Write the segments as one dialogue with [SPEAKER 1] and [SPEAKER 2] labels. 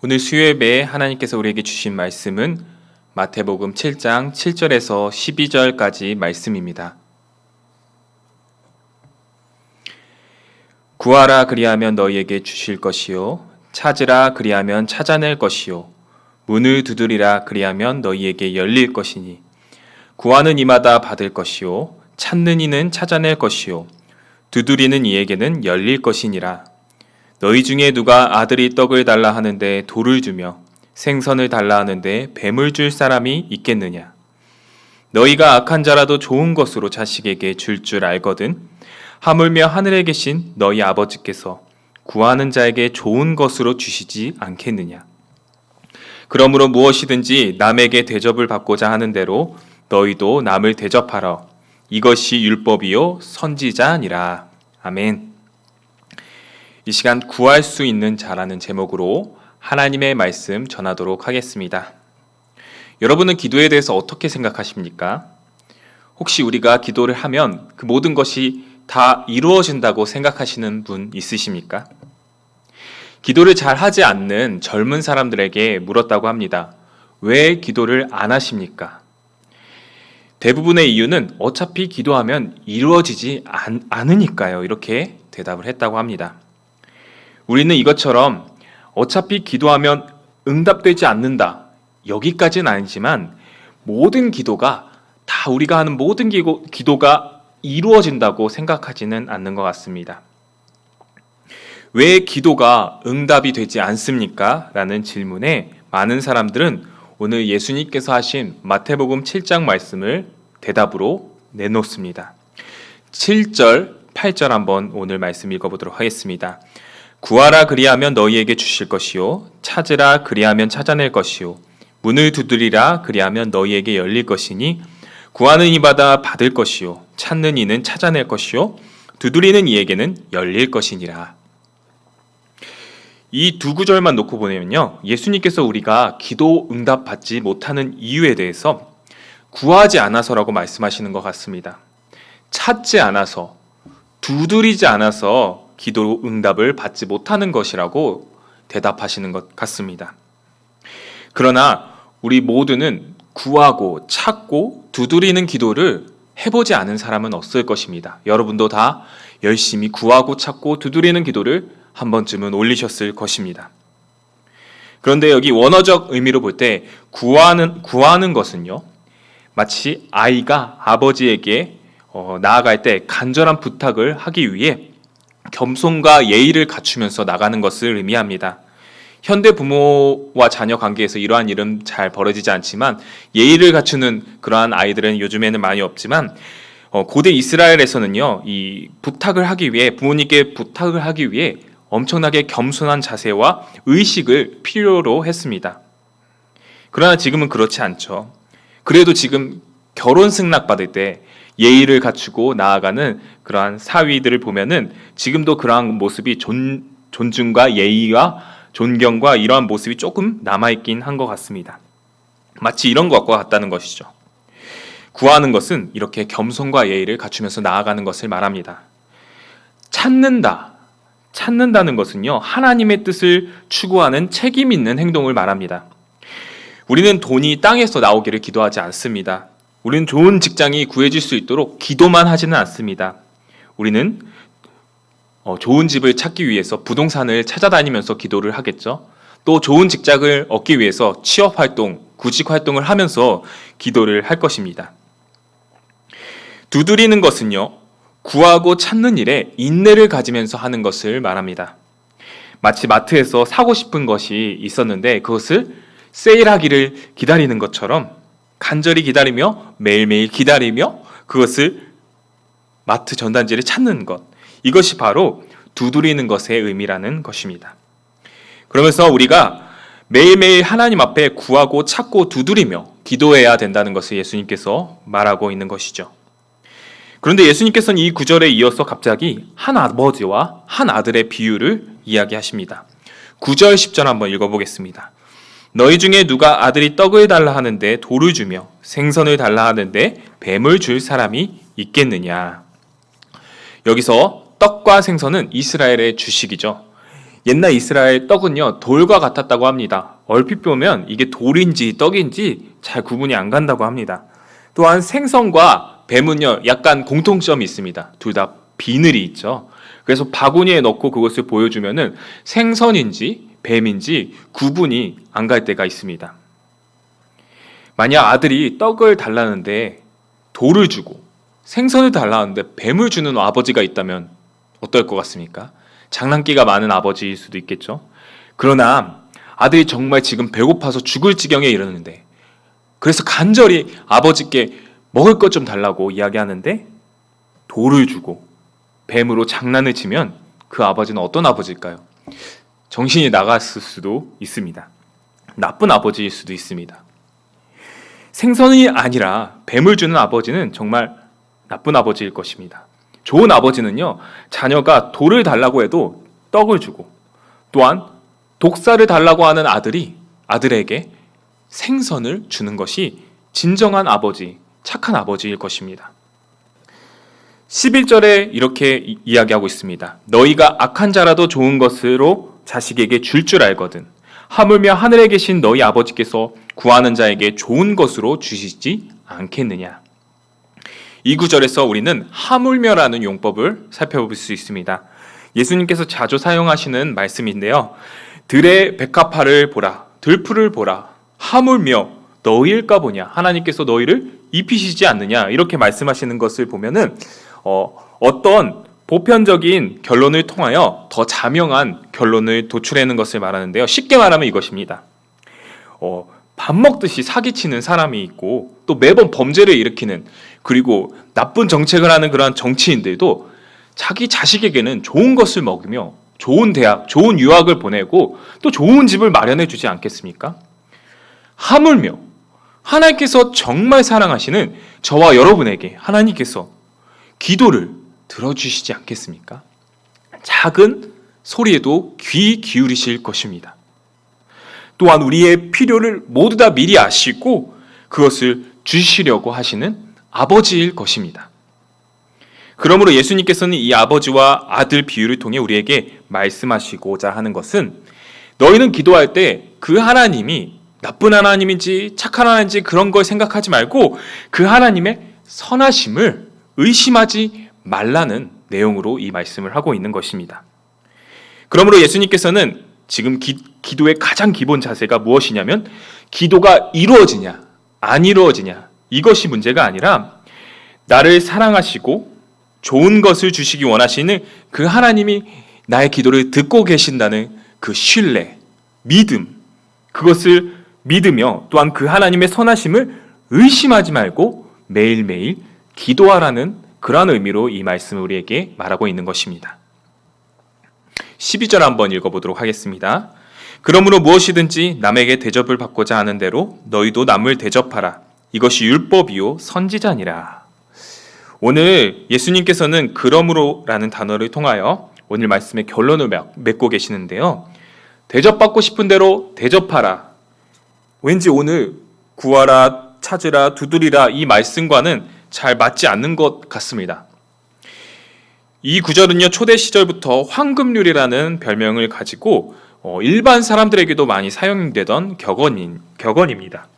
[SPEAKER 1] 오늘 수요예배에 하나님께서 우리에게 주신 말씀은 마태복음 7장 7절에서 12절까지 말씀입니다. 구하라 그리하면 너희에게 주실 것이요 찾으라 그리하면 찾아낼 것이요 문을 두드리라 그리하면 너희에게 열릴 것이니 구하는 이마다 받을 것이요 찾는 이는 찾아낼 것이요 두드리는 이에게는 열릴 것이니라. 너희 중에 누가 아들이 떡을 달라 하는데 돌을 주며 생선을 달라 하는데 뱀을 줄 사람이 있겠느냐? 너희가 악한 자라도 좋은 것으로 자식에게 줄 줄 알거든. 하물며 하늘에 계신 너희 아버지께서 구하는 자에게 좋은 것으로 주시지 않겠느냐? 그러므로 무엇이든지 남에게 대접을 받고자 하는 대로 너희도 남을 대접하라. 이것이 율법이요 선지자니라. 아멘. 이 시간 구할 수 있는 자라는 제목으로 하나님의 말씀 전하도록 하겠습니다. 여러분은 기도에 대해서 어떻게 생각하십니까? 혹시 우리가 기도를 하면 그 모든 것이 다 이루어진다고 생각하시는 분 있으십니까? 기도를 잘 하지 않는 젊은 사람들에게 물었다고 합니다. 왜 기도를 안 하십니까? 대부분의 이유는 어차피 기도하면 이루어지지 않으니까요. 이렇게 대답을 했다고 합니다. 우리는 이것처럼 어차피 기도하면 응답되지 않는다. 여기까지는 아니지만 모든 기도가 다 우리가 하는 모든 기도가 이루어진다고 생각하지는 않는 것 같습니다. 왜 기도가 응답이 되지 않습니까? 라는 질문에 많은 사람들은 오늘 예수님께서 하신 마태복음 7장 말씀을 대답으로 내놓습니다. 7절, 8절 한번 오늘 말씀 읽어보도록 하겠습니다. 구하라 그리하면 너희에게 주실 것이요 찾으라 그리하면 찾아낼 것이요 문을 두드리라 그리하면 너희에게 열릴 것이니 구하는 이마다 받을 것이요 찾는 이는 찾아낼 것이요 두드리는 이에게는 열릴 것이니라. 이 두 구절만 놓고 보면요, 예수님께서 우리가 기도 응답 받지 못하는 이유에 대해서 구하지 않아서라고 말씀하시는 것 같습니다. 찾지 않아서, 두드리지 않아서 기도 응답을 받지 못하는 것이라고 대답하시는 것 같습니다. 그러나 우리 모두는 구하고 찾고 두드리는 기도를 해보지 않은 사람은 없을 것입니다. 여러분도 다 열심히 구하고 찾고 두드리는 기도를 한 번쯤은 올리셨을 것입니다. 그런데 여기 원어적 의미로 볼 때 구하는 것은요, 마치 아이가 아버지에게 나아갈 때 간절한 부탁을 하기 위해 겸손과 예의를 갖추면서 나가는 것을 의미합니다. 현대 부모와 자녀 관계에서 이러한 일은 잘 벌어지지 않지만 예의를 갖추는 그러한 아이들은 요즘에는 많이 없지만 고대 이스라엘에서는요, 이 부탁을 하기 위해 부모님께 부탁을 하기 위해 엄청나게 겸손한 자세와 의식을 필요로 했습니다. 그러나 지금은 그렇지 않죠. 그래도 지금 결혼 승낙 받을 때 예의를 갖추고 나아가는 그러한 사위들을 보면은 지금도 그러한 모습이 존중과 예의와 존경과 이러한 모습이 조금 남아있긴 한 것 같습니다. 마치 이런 것과 같다는 것이죠. 구하는 것은 이렇게 겸손과 예의를 갖추면서 나아가는 것을 말합니다. 찾는다는 것은요, 하나님의 뜻을 추구하는 책임 있는 행동을 말합니다. 우리는 돈이 땅에서 나오기를 기도하지 않습니다. 우리는 좋은 직장이 구해질 수 있도록 기도만 하지는 않습니다. 우리는 좋은 집을 찾기 위해서 부동산을 찾아다니면서 기도를 하겠죠. 또 좋은 직장을 얻기 위해서 취업활동, 구직활동을 하면서 기도를 할 것입니다. 두드리는 것은요, 구하고 찾는 일에 인내를 가지면서 하는 것을 말합니다. 마치 마트에서 사고 싶은 것이 있었는데 그것을 세일하기를 기다리는 것처럼 간절히 기다리며 매일매일 기다리며 그것을 마트 전단지를 찾는 것, 이것이 바로 두드리는 것의 의미라는 것입니다. 그러면서 우리가 매일매일 하나님 앞에 구하고 찾고 두드리며 기도해야 된다는 것을 예수님께서 말하고 있는 것이죠. 그런데 예수님께서는 이 구절에 이어서 갑자기 한 아버지와 한 아들의 비유를 이야기하십니다. 9절 10절 한번 읽어보겠습니다. 너희 중에 누가 아들이 떡을 달라 하는데 돌을 주며 생선을 달라 하는데 뱀을 줄 사람이 있겠느냐. 여기서 떡과 생선은 이스라엘의 주식이죠. 옛날 이스라엘 떡은요, 돌과 같았다고 합니다. 얼핏 보면 이게 돌인지 떡인지 잘 구분이 안 간다고 합니다. 또한 생선과 뱀은요, 약간 공통점이 있습니다. 둘 다 비늘이 있죠. 그래서 바구니에 넣고 그것을 보여주면은 생선인지 뱀인지 구분이 안 갈 때가 있습니다. 만약 아들이 떡을 달라는데 돌을 주고 생선을 달라는데 뱀을 주는 아버지가 있다면 어떨 것 같습니까? 장난기가 많은 아버지일 수도 있겠죠. 그러나 아들이 정말 지금 배고파서 죽을 지경에 이르는데, 그래서 간절히 아버지께 먹을 것 좀 달라고 이야기하는데 돌을 주고 뱀으로 장난을 치면 그 아버지는 어떤 아버지일까요? 정신이 나갔을 수도 있습니다. 나쁜 아버지일 수도 있습니다. 생선이 아니라 뱀을 주는 아버지는 정말 나쁜 아버지일 것입니다. 좋은 아버지는요, 자녀가 돌을 달라고 해도 떡을 주고, 또한 독사를 달라고 하는 아들에게 생선을 주는 것이 진정한 아버지, 착한 아버지일 것입니다. 11절에 이렇게 이야기하고 있습니다. 너희가 악한 자라도 좋은 것으로 자식에게 줄 알거든 하물며 하늘에 계신 너희 아버지께서 구하는 자에게 좋은 것으로 주시지 않겠느냐. 이 구절에서 우리는 하물며라는 용법을 살펴볼 수 있습니다. 예수님께서 자주 사용하시는 말씀인데요. 들의 백합화를 보라, 들풀을 보라, 하물며 너희일까 보냐. 하나님께서 너희를 입히시지 않느냐. 이렇게 말씀하시는 것을 보면은 어떤 보편적인 결론을 통하여 더 자명한 결론을 도출하는 것을 말하는데요. 쉽게 말하면 이것입니다. 밥 먹듯이 사기치는 사람이 있고, 또 매번 범죄를 일으키는, 그리고 나쁜 정책을 하는 그러한 정치인들도 자기 자식에게는 좋은 것을 먹이며 좋은 대학, 좋은 유학을 보내고 또 좋은 집을 마련해 주지 않겠습니까? 하물며 하나님께서 정말 사랑하시는 저와 여러분에게 하나님께서 기도를 들어주시지 않겠습니까? 작은 소리에도 귀 기울이실 것입니다. 또한 우리의 필요를 모두 다 미리 아시고 그것을 주시려고 하시는 아버지일 것입니다. 그러므로 예수님께서는 이 아버지와 아들 비유를 통해 우리에게 말씀하시고자 하는 것은, 너희는 기도할 때 그 하나님이 나쁜 하나님인지 착한 하나님인지 그런 걸 생각하지 말고 그 하나님의 선하심을 의심하지 말라는 내용으로 이 말씀을 하고 있는 것입니다. 그러므로 예수님께서는 지금 기도의 가장 기본 자세가 무엇이냐면, 기도가 이루어지냐 안 이루어지냐 이것이 문제가 아니라 나를 사랑하시고 좋은 것을 주시기 원하시는 그 하나님이 나의 기도를 듣고 계신다는 그 신뢰, 믿음, 그것을 믿으며 또한 그 하나님의 선하심을 의심하지 말고 매일매일 기도하라는 그러한 의미로 이 말씀을 우리에게 말하고 있는 것입니다. 12절 한번 읽어보도록 하겠습니다. 그러므로 무엇이든지 남에게 대접을 받고자 하는 대로 너희도 남을 대접하라. 이것이 율법이요 선지자니라. 오늘 예수님께서는 그러므로라는 단어를 통하여 오늘 말씀의 결론을 맺고 계시는데요. 대접받고 싶은 대로 대접하라. 왠지 오늘 구하라, 찾으라, 두드리라 이 말씀과는 잘 맞지 않는 것 같습니다. 이 구절은요, 초대 시절부터 황금률이라는 별명을 가지고 일반 사람들에게도 많이 사용되던 격언입니다.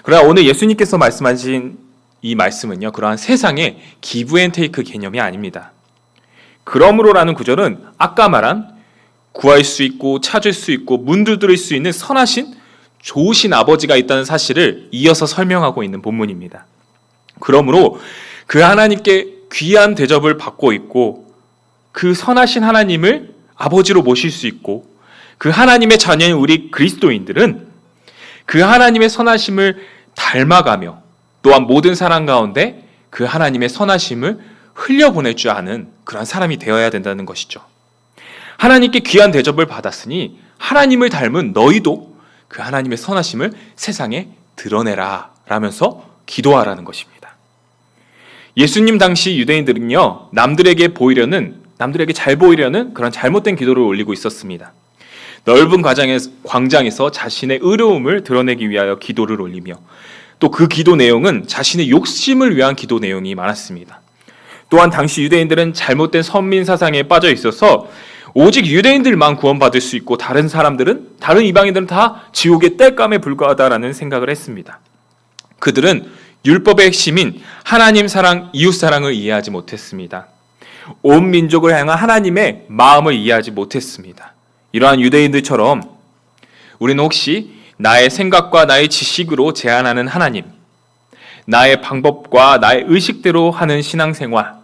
[SPEAKER 1] 그러나 오늘 예수님께서 말씀하신 이 말씀은요, 그러한 세상의 기브 앤 테이크 개념이 아닙니다. 그러므로라는 구절은 아까 말한 구할 수 있고 찾을 수 있고 문 두드릴 수 있는 선하신 좋으신 아버지가 있다는 사실을 이어서 설명하고 있는 본문입니다. 그러므로 그 하나님께 귀한 대접을 받고 있고 그 선하신 하나님을 아버지로 모실 수 있고 그 하나님의 자녀인 우리 그리스도인들은 그 하나님의 선하심을 닮아가며 또한 모든 사람 가운데 그 하나님의 선하심을 흘려보낼 줄 아는 그런 사람이 되어야 된다는 것이죠. 하나님께 귀한 대접을 받았으니 하나님을 닮은 너희도 그 하나님의 선하심을 세상에 드러내라 라면서 기도하라는 것입니다. 예수님 당시 유대인들은요, 남들에게 잘 보이려는 그런 잘못된 기도를 올리고 있었습니다. 넓은 광장에서 자신의 의로움을 드러내기 위하여 기도를 올리며 또 그 기도 내용은 자신의 욕심을 위한 기도 내용이 많았습니다. 또한 당시 유대인들은 잘못된 선민 사상에 빠져 있어서 오직 유대인들만 구원받을 수 있고 다른 이방인들은 다 지옥의 땔감에 불과하다라는 생각을 했습니다. 그들은 율법의 핵심인 하나님 사랑, 이웃 사랑을 이해하지 못했습니다. 온 민족을 향한 하나님의 마음을 이해하지 못했습니다. 이러한 유대인들처럼 우리는 혹시 나의 생각과 나의 지식으로 제안하는 하나님, 나의 방법과 나의 의식대로 하는 신앙생활,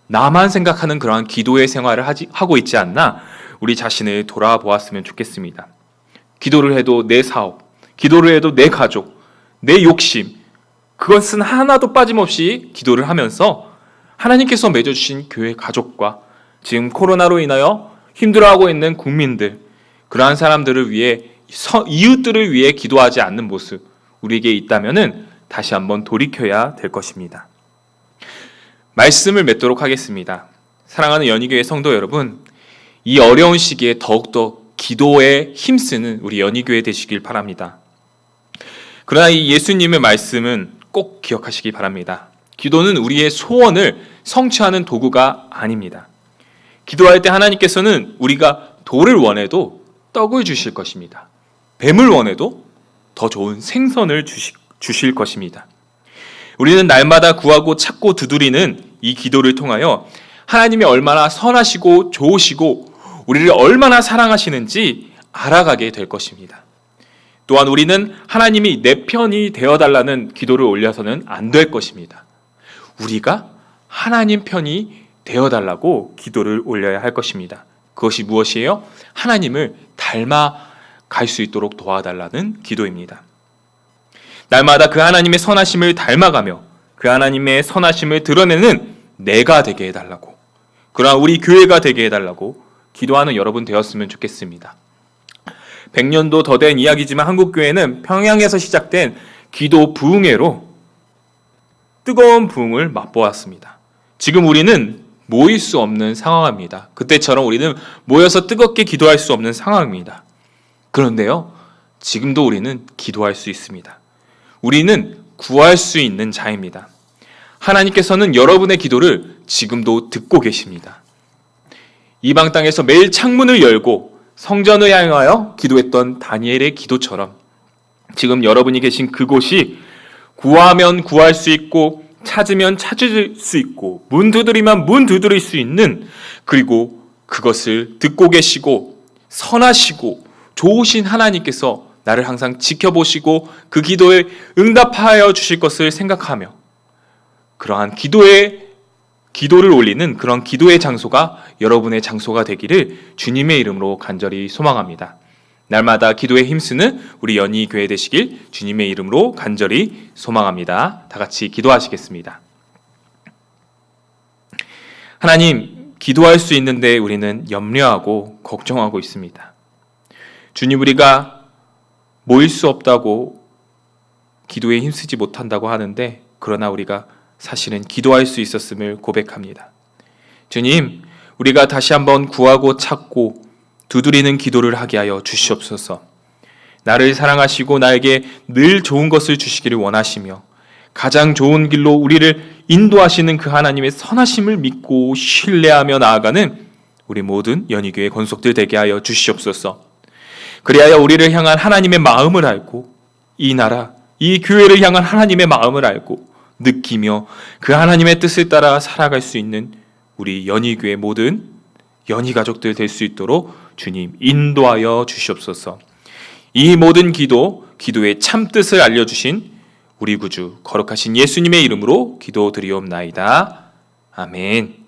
[SPEAKER 1] 나만 생각하는 그러한 기도의 생활을 하고 있지 않나 우리 자신을 돌아보았으면 좋겠습니다. 기도를 해도 내 사업, 기도를 해도 내 가족, 내 욕심, 그것은 하나도 빠짐없이 기도를 하면서 하나님께서 맺어주신 교회 가족과 지금 코로나로 인하여 힘들어하고 있는 국민들, 그러한 사람들을 위해, 이웃들을 위해 기도하지 않는 모습 우리에게 있다면 다시 한번 돌이켜야 될 것입니다. 말씀을 맺도록 하겠습니다. 사랑하는 연희교회 성도 여러분, 이 어려운 시기에 더욱더 기도에 힘쓰는 우리 연희교회 되시길 바랍니다. 그러나 이 예수님의 말씀은 꼭 기억하시기 바랍니다. 기도는 우리의 소원을 성취하는 도구가 아닙니다. 기도할 때 하나님께서는 우리가 돌을 원해도 떡을 주실 것입니다. 뱀을 원해도 더 좋은 생선을 주실 것입니다. 우리는 날마다 구하고 찾고 두드리는 이 기도를 통하여 하나님이 얼마나 선하시고 좋으시고 우리를 얼마나 사랑하시는지 알아가게 될 것입니다. 또한 우리는 하나님이 내 편이 되어달라는 기도를 올려서는 안 될 것입니다. 우리가 하나님 편이 되어달라고 기도를 올려야 할 것입니다. 그것이 무엇이에요? 하나님을 닮아갈 수 있도록 도와달라는 기도입니다. 날마다 그 하나님의 선하심을 닮아가며 그 하나님의 선하심을 드러내는 내가 되게 해달라고, 그러나 우리 교회가 되게 해달라고 기도하는 여러분 되었으면 좋겠습니다. 100년도 더 된 이야기지만 한국교회는 평양에서 시작된 기도 부흥회로 뜨거운 부흥을 맛보았습니다. 지금 우리는 모일 수 없는 상황입니다. 그때처럼 우리는 모여서 뜨겁게 기도할 수 없는 상황입니다. 그런데요, 지금도 우리는 기도할 수 있습니다. 우리는 구할 수 있는 자입니다. 하나님께서는 여러분의 기도를 지금도 듣고 계십니다. 이방 땅에서 매일 창문을 열고 성전을 향하여 기도했던 다니엘의 기도처럼 지금 여러분이 계신 그곳이 구하면 구할 수 있고 찾으면 찾을 수 있고 문 두드리면 문 두드릴 수 있는, 그리고 그것을 듣고 계시고 선하시고 좋으신 하나님께서 나를 항상 지켜보시고 그 기도에 응답하여 주실 것을 생각하며 그러한 기도를 올리는 그런 기도의 장소가 여러분의 장소가 되기를 주님의 이름으로 간절히 소망합니다. 날마다 기도에 힘쓰는 우리 연희교회 되시길 주님의 이름으로 간절히 소망합니다. 다 같이 기도하시겠습니다. 하나님, 기도할 수 있는데 우리는 염려하고 걱정하고 있습니다. 주님, 우리가 모일 수 없다고 기도에 힘쓰지 못한다고 하는데, 그러나 우리가 사실은 기도할 수 있었음을 고백합니다. 주님, 우리가 다시 한번 구하고 찾고 두드리는 기도를 하게 하여 주시옵소서. 나를 사랑하시고 나에게 늘 좋은 것을 주시기를 원하시며 가장 좋은 길로 우리를 인도하시는 그 하나님의 선하심을 믿고 신뢰하며 나아가는 우리 모든 연희교회 권속들 되게 하여 주시옵소서. 그리하여 우리를 향한 하나님의 마음을 알고 이 나라, 이 교회를 향한 하나님의 마음을 알고 느끼며 그 하나님의 뜻을 따라 살아갈 수 있는 우리 연희교회 모든 연희 가족들 될 수 있도록 주님 인도하여 주시옵소서. 이 모든 기도의 참 뜻을 알려주신 우리 구주 거룩하신 예수님의 이름으로 기도드리옵나이다. 아멘.